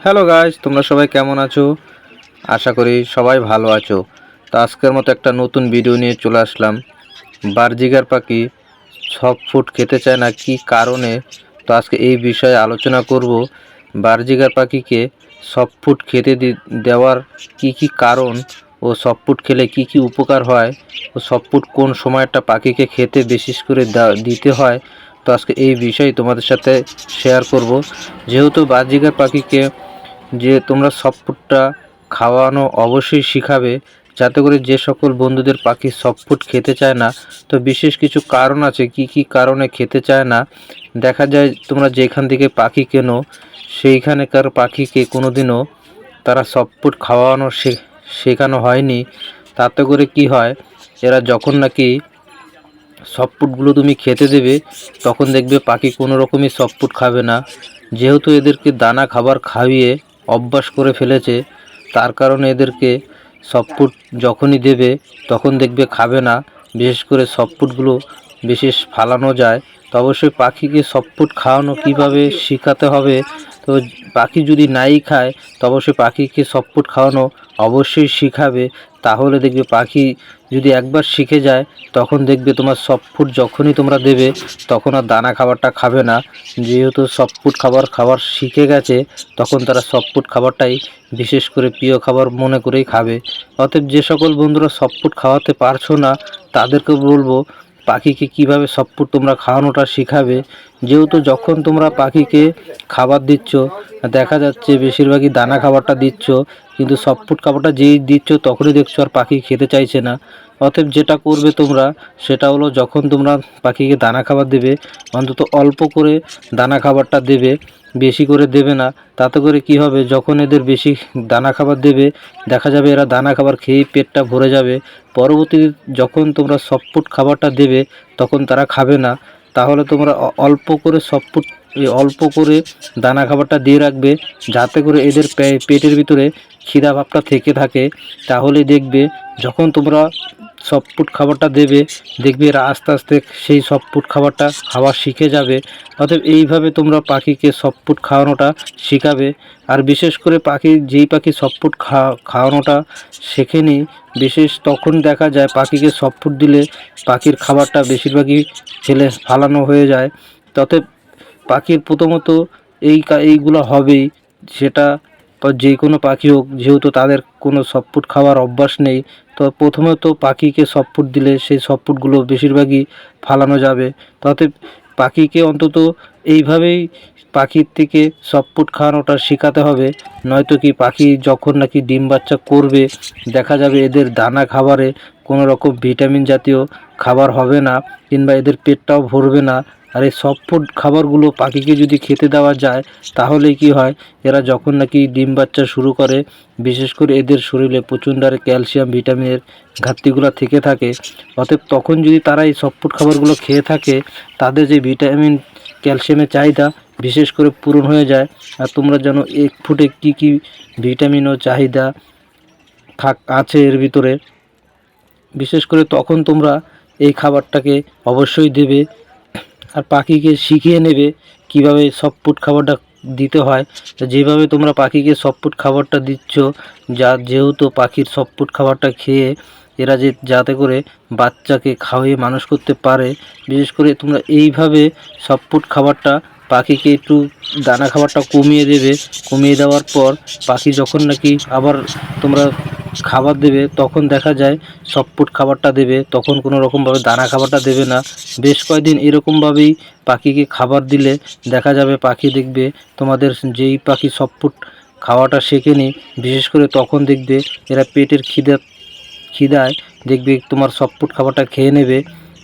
Hello guys, তোমরা সবাই কেমন আছো? আশা করি সবাই ভালো আছো। তো আজকের মতো একটা নতুন ভিডিও নিয়ে চলে আসলাম। বারজিগার পাখি সফট ফুড খেতে চায় না, কি কারণে? তো আজকে এই বিষয়ে আলোচনা করব। বারজিগার পাখিকে সফট ফুড খেতে দেওয়ার কি কারণ, ও সফট ফুড খেলে কি উপকার হয়, ও সফট ফুড কোন সময়টা পাখিকে খেতে বিশেষ করে দিতে হয়। তো আজকে এই বিষয়ে তোমাদের সাথে শেয়ার করব। যেহেতু বারজিগার পাখিকে যে তোমরা সফট ফুডটা খাওয়ানো অবশ্যই শিখাবে, যাতে করে যে সকল বন্ধুদের পাখি সফট ফুড খেতে চায় না, তো বিশেষ কিছু কারণ আছে কি কারণে খেতে চায় না। দেখা যায় তোমরা যেখান থেকে পাখি কেনো সেইখানেকার পাখিকে কোনোদিনও তারা সফট ফুড খাওয়ানো শেখানো হয়নি। তাতে করে কি হয়, এরা যখন নাকি সফট ফুডগুলো তুমি খেতে দেবে, তখন দেখবে পাখি কোনো রকমই সফট ফুড খাবে না। যেহেতু এদেরকে দানা খাবার খাইয়ে অভ্যাস করে ফেলেছে, তার কারণে এদেরকে সফট ফুড যখনই দেবে তখন দেখবে খাবে না। বিশেষ করে সফট ফুডগুলো বিশেষ ফালানো যায়। তো অবশ্যই পাখিকে সফট ফুড খাওয়ানো কীভাবে শেখাতে হবে। তো পাখি যদি নাই খায়, তো অবশ্যই পাখিকে সফট ফুড খাওয়ানো অবশ্যই শিখাবে। তাহলে দেখবে পাখি যদি একবার শিখে যায়, তখন দেখবে তোমার সফট ফুড যখনই তোমরা দেবে তখন আর দানা খাবারটা খাবে না। যেহেতু সফট ফুড খাবার শিখে গেছে, তখন তারা সফট ফুড খাবারটাই বিশেষ করে প্রিয় খাবার মনে করেই খাবে। অতএব যে সকল বন্ধুরা সফট ফুড খাওয়াতে পারছো না, তাদেরকে বলবো পাখিকে কিভাবে সফট ফুড তোমরা খাওয়ানোটা শিখাবে। যেহেতু যখন তোমরা পাখিকে খাবার দিচ্ছ, দেখা যাচ্ছে বেশিরভাগই দানা খাবারটা দিচ্ছ, কিন্তু সফট ফুড খাবারটা যেই দিচ্ছ তখনই দেখছো আর পাখি খেতে চাইছে না। অতএব যেটা করবে তোমরা, সেটা হলো যখন তোমরা পাখিকে দানা খাবার দেবে, অন্তত অল্প করে দানা খাবারটা দেবে, বেশি করে দেবে না। তাতে করে কি হবে, যখন এদের বেশি দানা খাবার দেবে, দেখা যাবে এরা দানা খাবার খেয়েই পেটটা ভরে যাবে। পরবর্তীতে যখন তোমরা সফট ফুড খাবারটা দেবে, তখন তারা খাবে না। তাহলে তোমরা অল্প করে সফট ফুড, অল্প করে দানা খাবারটা দিয়ে রাখবে, যাতে করে এদের পেটের ভিতরে খিদা ভাবটা থেকে থাকে। তাহলে দেখবে যখন তোমরা সফট ফুড খাবারটা দেবে, দেখবে এরা আস্তে আস্তে সেই সফট ফুড খাবারটা খাওয়া শিখে যাবে। অতএব এইভাবে তোমরা পাখিকে সফট ফুড খাওয়ানোটা শেখাবে। আর বিশেষ করে যেই পাখি সফট ফুড খাওয়ানোটা শেখেনি, বিশেষ তখন দেখা যায় পাখিকে সফট ফুড দিলে পাখির খাবারটা বেশিরভাগই ফেলে ফালানো হয়ে যায়। তবে পাখির প্রথমত এইগুলো হবেই, সেটা যে কোনো পাখি হোক, যেহেতু তাদের কোনো সফট ফুড খাওয়ার অভ্যাস নেই। তো প্রথমত পাখিকে সফট ফুড দিলে সেই সফট ফুডগুলো বেশিরভাগই ফালানো যাবে। তাতে পাখিকে অন্তত এইভাবেই পাখির থেকে সফট ফুড খাওয়ানোটা শেখাতে হবে। নয়তো কি পাখি যখন নাকি ডিম বাচ্চা করবে, দেখা যাবে এদের দানা খাবারে কোনো রকম ভিটামিন জাতীয় খাবার হবে না, কিংবা এদের পেটটাও ভরবে না। আর এই সফট ফুড খাবারগুলো পাখিকে যদি খেতে দেওয়া যায়, তাহলে কি হয়, এরা যখন নাকি ডিম বাচ্চা শুরু করে, বিশেষ করে এদের শরীরে প্রচণ্ড হারে ক্যালসিয়াম ভিটামিনের ঘাটতিগুলো থেকে থাকে। অতএব তখন যদি তারা এই সফট ফুড খাবারগুলো খেয়ে থাকে, তাদের যে ভিটামিন ক্যালসিয়ামের চাহিদা বিশেষ করে পূরণ হয়ে যায়। আর তোমরা জানো এক ফুডে কী ভিটামিন ও চাহিদা আছে এর ভিতরে। বিশেষ করে তখন তোমরা এই খাবারটাকে অবশ্যই দেবে। আর পাখিকে শিখিয়ে নেবে কিভাবে সফট ফুড খাবারটা দিতে হয়। যেভাবে তোমরা পাখিকে সফট ফুড খাবারটা দিচ্ছ, যেহেতু পাখির সফট ফুড খাবারটা খেয়ে এরা যাতে করে বাচ্চাকে খাওয়িয়ে মানুষ করতে পারে, বিশেষ করে তোমরা এইভাবে সফট ফুড খাবারটা পাখিকে একটু দানা খাবারটা কমিয়ে দেবে। কমিয়ে দেওয়ার পর পাখি যখন নাকি আবার তোমরা খাবার দেবে, তখন দেখা যায় সফট ফুড খাবারটা দেবে, তখন কোনো রকমভাবে দানা খাবারটা দেবে না। বেশ কয়েকদিন এরকমভাবেই পাখিকে খাবার দিলে দেখা যাবে পাখি দেখবে তোমাদের যেই পাখি সফট ফুড খাওয়াটা শেখেনি, বিশেষ করে তখন দেখবে এরা পেটের খিদায় দেখবে তোমার সফট ফুড খাবারটা খেয়ে নেবে।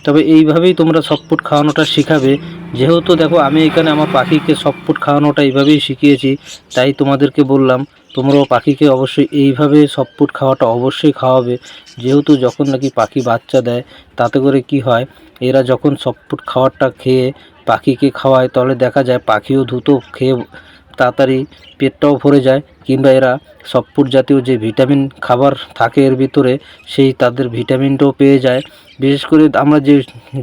তবে এইভাবেই তোমরা সফট ফুড খাওয়ানোটা শেখাবে। যেহেতু দেখো আমি এখানে আমার পাখিকে সফট ফুড খাওয়ানোটা এইভাবেই শিখিয়েছি, তাই তোমাদেরকে বললাম তোমরাও পাখিকে অবশ্যই এইভাবে সফট ফুড খাওয়াটা অবশ্যই খাওয়াবে। যেহেতু যখন নাকি পাখি বাচ্চা দেয়, তাতে করে কি হয়, এরা যখন সফট ফুড খাবারটা খেয়ে পাখিকে খাওয়ায়, তাহলে দেখা যায় পাখিও দ্রুত খেয়ে তাড়াতাড়ি পেটটাও ভরে যায়, কিংবা এরা সফট জাতীয় যে ভিটামিন খাবার থাকে এর ভিতরে সেই তাদের ভিটামিনটাও পেয়ে যায়। বিশেষ করে আমরা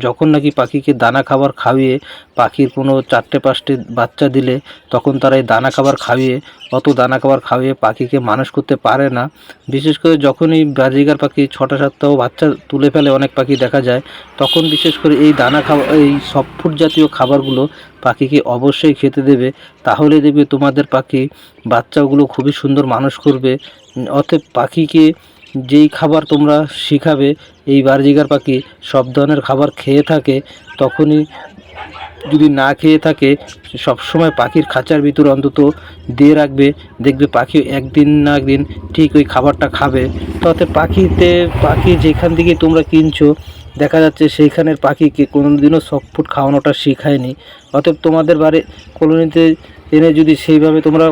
যখন নাকি পাখিকে দানা খাবার খাইয়ে পাখির কোনো 4টে-5টে বাচ্চা দিলে তখন তারা এই দানা খাবার খাইয়ে অত দানা খাবার খাইয়ে পাখিকে মানুষ করতে পারে না। বিশেষ করে যখন এই বাজিগার পাখি 6টা-7টাও বাচ্চা তুলে ফেলে অনেক পাখি দেখা যায়, তখন বিশেষ করে এই দানা খাবার এই সফট জাতীয় খাবারগুলো পাখিকে অবশ্যই খেতে দেবে। তাহলে দেখবে তোমাদের পাখি বাচ্চাগুলো খুবই সুন্দর মানুষ করবে। অতএব পাখিকে যেই খাবার তোমরা শিখাবে, এই বারজিগার পাখি সব ধরনের খাবার খেয়ে থাকে, তখনই যদি না খেয়ে থাকে সবসময় পাখির খাঁচার ভিতরে অন্তত দিয়ে রাখবে, দেখবে পাখি একদিন না একদিন ঠিক ওই খাবারটা খাবে। তাতে পাখি যেখান থেকে তোমরা কিনছো দেখা যাচ্ছে সেইখানের পাখিকে কোনোদিনও সফট খাওয়ানোটা শেখায়নি। অতএব তোমাদের কলোনিতে এনে যদি সেইভাবে তোমরা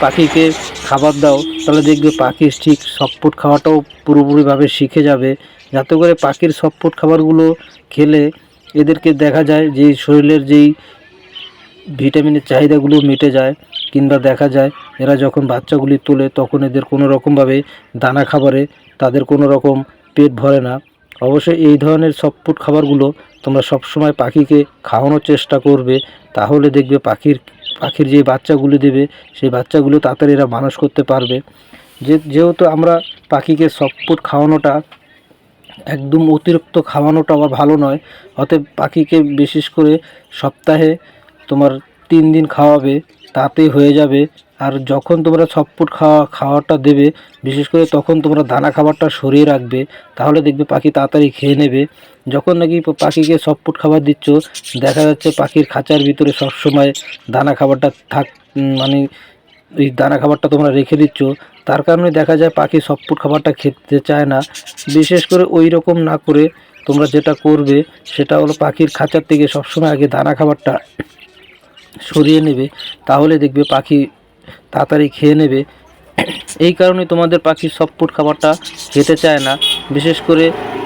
পাখিকে খাবার দাও, তাহলে দেখবে পাখি ঠিক সফট খাওয়াটাও পুরোপুরিভাবে শিখে যাবে। যাতে করে পাখির সফট খাবারগুলো খেলে এদেরকে দেখা যায় যে শরীরের যেই ভিটামিনের চাহিদাগুলো মিটে যায়, কিংবা দেখা যায় এরা যখন বাচ্চাগুলি তোলে তখন এদের কোনো রকমভাবে দানা খাবারে তাদের কোনো রকম পেট ভরে না। অবশ্যই এই ধরনের সফট খাবারগুলো তোমরা সবসময় পাখিকে খাওয়ানোর চেষ্টা করবে, তাহলে দেখবে পাখির যে বাচ্চাগুলি দেবে সেই বাচ্চাগুলো তাড়াতাড়ি এরা মানুষ করতে পারবে। যেহেতু আমরা পাখিকে সফট খাওয়ানোটা একদম অতিরিক্ত খাওয়ানোটা আবার ভালো নয়, অতএব পাখিকে বিশেষ করে সপ্তাহে তোমার 3 দিন খাওয়াবে, তাতেই হয়ে যাবে। আর যখন তোমরা সফট খাওয়াটা দেবে বিশেষ করে তখন তোমরা দানা খাবারটা সরিয়ে রাখবে, তাহলে দেখবে পাখি তাড়াতাড়ি খেয়ে নেবে। যখন নাকি পাখিকে সফট খাবার দিচ্ছ দেখা যাচ্ছে পাখির খাঁচার ভিতরে সবসময় দানা খাবারটা মানে এই দানা খাবারটা তোমরা রেখে দিচ্ছ, তার কারণে দেখা যায় পাখি সফট খাবারটা খেতে চায় না। বিশেষ করে ওই রকম না করে তোমরা যেটা করবে সেটা হলো পাখির খাঁচার থেকে সবসময় আগে দানা খাবারটা সরিয়ে নেবে, তাহলে দেখবে পাখি তাড়াতাড়ি খেয়ে নেবে। এই কারণে তোমাদের পাখি সফট খাবারটা খেতে চায় না। বিশেষ করে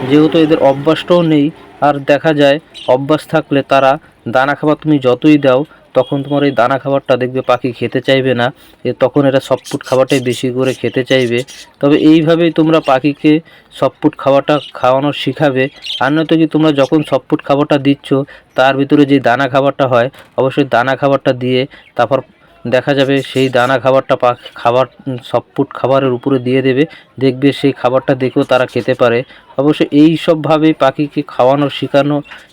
যেহেতু এদের অভ্যাসটাও নেই, আর দেখা যায় অভ্যাস থাকলে তারা দানা খাবার তুমি যতই দাও তখন তোমার এই দানা খাবারটা দেখবে পাখি খেতে চাইবে না, তখন এরা সফট খাবারটাই বেশি করে খেতে চাইবে। তবে এইভাবেই তোমরা পাখিকে সফট খাবারটা খাওয়ানো শিখাবে। আর নয়তো কি তোমরা যখন সফট খাবারটা দিচ্ছ তার ভিতরে যে দানা খাবারটা হয় অবশ্যই দানা খাবারটা দিয়ে তারপর দেখা যাবে সেই দানা খাবারটা সফট খাবারের উপরে দিয়ে দেবে, দেখবে সেই খাবারটা দেখেও তারা খেতে পারে। অবশ্যই এই সবভাবেই পাখিকে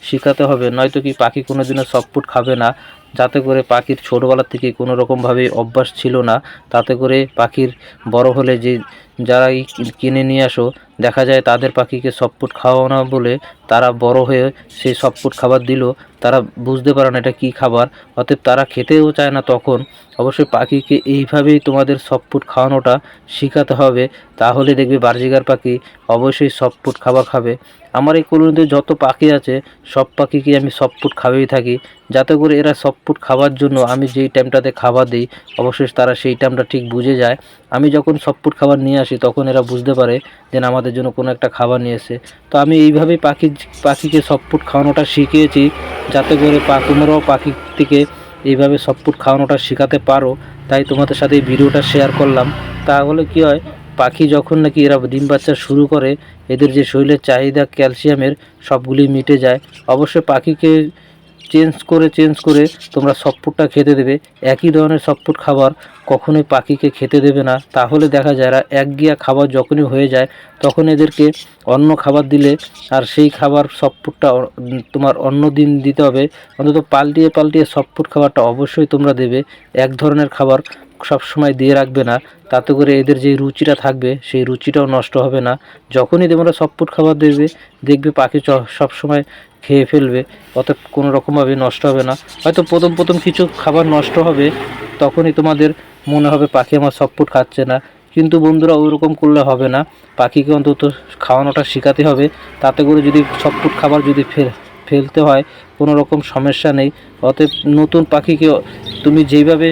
শেখাতে হবে, নয়তো কি পাখি কোনোদিনও সফট খাবে না। যাতে করে পাখির ছোটোবেলা থেকে কোনো রকমভাবে অভ্যাস ছিল না, তাতে করে পাখির বড় হলে যারাই কিনে নিয়ে আসো দেখা যায় তাদের পাখিকে সফট খাওয়ানো বলে তারা বড় হয়ে সেই সফট খাবার দিল, তারা বুঝতে পারে না এটা কী খাবার, অতএব তারা খেতেও চায় না। তখন অবশ্যই পাখিকে এইভাবেই তোমাদের সফট খাওয়ানোটা শেখাতে হবে, তাহলে দেখবে বারজিগার পাখি অবশ্যই সফট খাবার খাবে। আমার এই কলোনিতে যত পাখি আছে সব পাখিকে আমি সফট খাওয়াই থাকি, যাতে করে এরা সফট খাবার জন্য আমি যেই টাইমটাতে খাবার দিই অবশ্যই তারা সেই টাইমটা ঠিক বুঝে যায়। আমি যখন সফট খাবার নিয়ে আসি তখন এরা বুঝতে পারে যে আমাদের জন্য কোনো একটা খাবার নিয়ে এসে। তো আমি এইভাবেই পাখিকে সফট খাওয়ানোটা শিখিয়েছি, যাতে করে তোমরাও পাখি থেকে এইভাবে সফট খাওয়ানোটা শেখাতে পারো। তাই তোমাদের সাথে এই ভিডিওটা শেয়ার করলাম। তাহলে কি হয়, পাখি যখন নাকি এরা ডিম বাচ্চা শুরু করে এদের যে শরীরের চাহিদা ক্যালসিয়ামের সবগুলি মিটে যায়। অবশ্যই পাখিকে চেঞ্জ করে তোমরা সফটটা খেতে দেবে। একই ধরনের সফট খাবার কখনোই পাখিকে খেতে দেবে না, তাহলে দেখা যায় এরা একঘেয়া খাবার যখনই হয়ে যায় তখন এদেরকে অন্য খাবার দিলে আর সেই খাবার সফটটা তোমার অন্য দিন দিতে হবে। অন্তত পাল্টিয়ে সফট খাবারটা অবশ্যই তোমরা দেবে, এক ধরনের খাবার সব সময় দিয়ে রাখবে না, তাতে করে এদের যে রুচিটা থাকবে সেই রুচিটাও নষ্ট হবে না। যখনই তোমরা সফট খাবার দেবে দেখবে পাখি সব সময় খেয়ে ফেলবে, অতএব কোনো রকমভাবে নষ্ট হবে না। হয়তো প্রথম কিছু খাবার নষ্ট হবে, তখনই তোমাদের মনে হবে পাখি আমার সফট খাচ্ছে না, কিন্তু বন্ধুরা ওইরকম করলে হবে না। পাখিকে অন্তত খাওয়ানোটা শেখাতে হবে, তাতে করে যদি সফট খাবার যদি ফেলতে হয় কোনো রকম সমস্যা নেই। অতএব নতুন পাখিকে তুমি যেইভাবে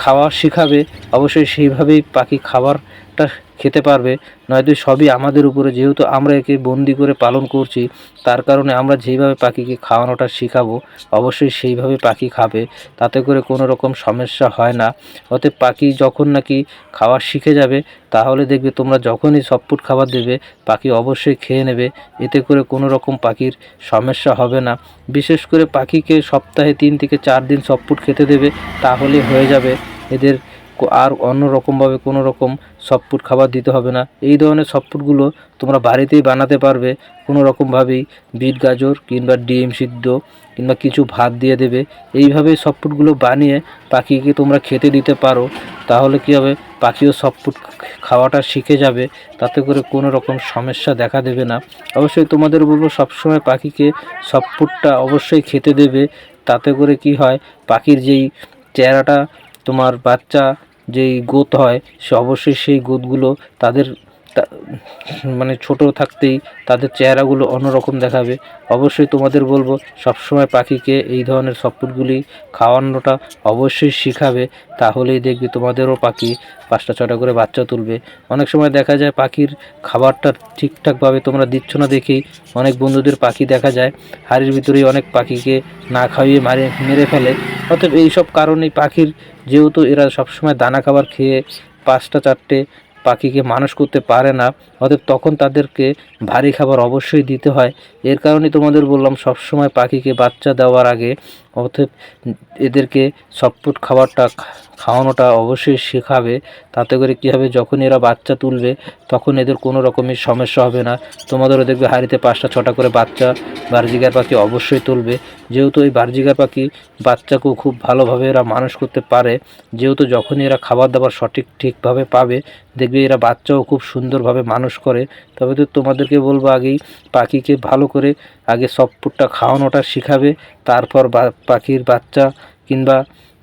খাওয়া শেখাবে অবশ্যই সেইভাবেই পাখি খাবারটা খেতে পারবে, নয়তো সবই আমাদের উপরে। যেহেতু আমরা একে বন্দি করে পালন করছি, তার কারণে আমরা যেইভাবে পাখিকে খাওয়ানোটা শেখাবো অবশ্যই সেইভাবে পাখি খাবে, তাতে করে কোনো রকম সমস্যা হয় না। অতএব পাখি যখন নাকি খাওয়া শিখে যাবে, তাহলে দেখবে তোমরা যখনই সফট খাবার দেবে পাখি অবশ্যই খেয়ে নেবে, এতে করে কোনো রকম পাখির সমস্যা হবে না। বিশেষ করে পাখিকে সপ্তাহে 3 থেকে 4 দিন সফট খেতে দেবে, তাহলে হয়ে যাবে। এদের আর অন্য রকমভাবে কোনো রকম সফট খাবার দিতে হবে না। এই ধরনের সফটগুলো তোমরা বাড়িতেই বানাতে পারবে কোনো রকমভাবেই। বিট গাজর কিংবা ডিম সিদ্ধ কিংবা কিছু ভাত দিয়ে দেবে, এইভাবে সফটগুলো বানিয়ে পাখিকে তোমরা খেতে দিতে পারো। তাহলে কী হবে, পাখিও সফট খাওয়াটা শিখে যাবে, তাতে করে কোনো রকম সমস্যা দেখা দেবে না। অবশ্যই তোমাদের বলবো সবসময় পাখিকে সফটটা অবশ্যই খেতে দেবে, তাতে করে কি হয়, পাখির যেই চেহারাটা তোমার বাচ্চা যেই গোত হয় সে অবশ্যই সেই গোতগুলো তাদের মানে ছোট থাকতেই তাদের চেহারাগুলো অন্যরকম দেখাবে। অবশ্যই তোমাদের বলবো সবসময় পাখিকে এই ধরনের সফটগুলি খাওয়ানোটা অবশ্যই শিখাবে, তাহলেই দেখবে তোমাদেরও পাখি 5টা 6টা করে বাচ্চা তুলবে। অনেক সময় দেখা যায় পাখির খাবারটা ঠিকঠাকভাবে তোমরা দিচ্ছ না দেখেই অনেক বন্ধুদের পাখি দেখা যায় হাড়ির ভিতরেই অনেক পাখিকে না খাইয়ে মেরে ফেলে। অতএব এইসব কারণেই পাখির, যেহেতু এরা সবসময় দানা খাবার খেয়ে 5টা 4টে পাখিকে মানুষ করতে পারে না, অতএব তখন তাদেরকে ভারী খাবার অবশ্যই দিতে হয়। এর কারণে তোমাদের বললাম সবসময় পাখিকে বাচ্চা দেওয়ার আগে অতএব এদেরকে সফট খাবারটা খাওয়ানোটা অবশ্যই শেখাবে, তাতে করে কী হবে, যখন এরা বাচ্চা তুলবে তখন এদের কোনো রকমের সমস্যা হবে না। তোমাদেরও দেখবে হাঁড়িতে 5টা 6টা করে বাচ্চা বারজিগার পাখি অবশ্যই তুলবে। যেহেতু এই বারজিগার পাখি বাচ্চাকেও খুব ভালোভাবে এরা মানুষ করতে পারে, যেহেতু যখনই এরা খাবার দাবার ঠিকভাবে পাবে দেখবে এরা বাচ্চাও খুব সুন্দরভাবে মানুষ করে। তবে তো তোমাদেরকে বলবো আগেই পাখিকে ভালো করে আগে সফটটা খাওয়ানোটা শিখাবে, তারপর পাখির বাচ্চা কিংবা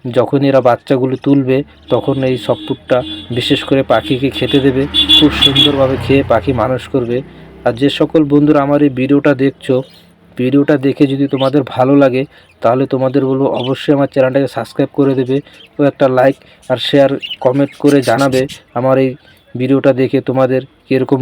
যখন এরা বাচ্চাগুলো তুলবে তখন এই সফটটা বিশেষ করে পাখিকে খেতে দেবে, খুব সুন্দরভাবে খেয়ে পাখি মানুষ করবে। আর যে সকল বন্ধুরা আমার এই ভিডিওটা দেখছো, ভিডিওটা দেখে যদি তোমাদের ভালো লাগে তাহলে তোমাদের বলবো অবশ্যই আমার চ্যানেলটাকে সাবস্ক্রাইব করে দেবে ও একটা লাইক আর শেয়ার কমেন্ট করে জানাবে আমার এই ভিডিওটা দেখে তোমাদের কীরকম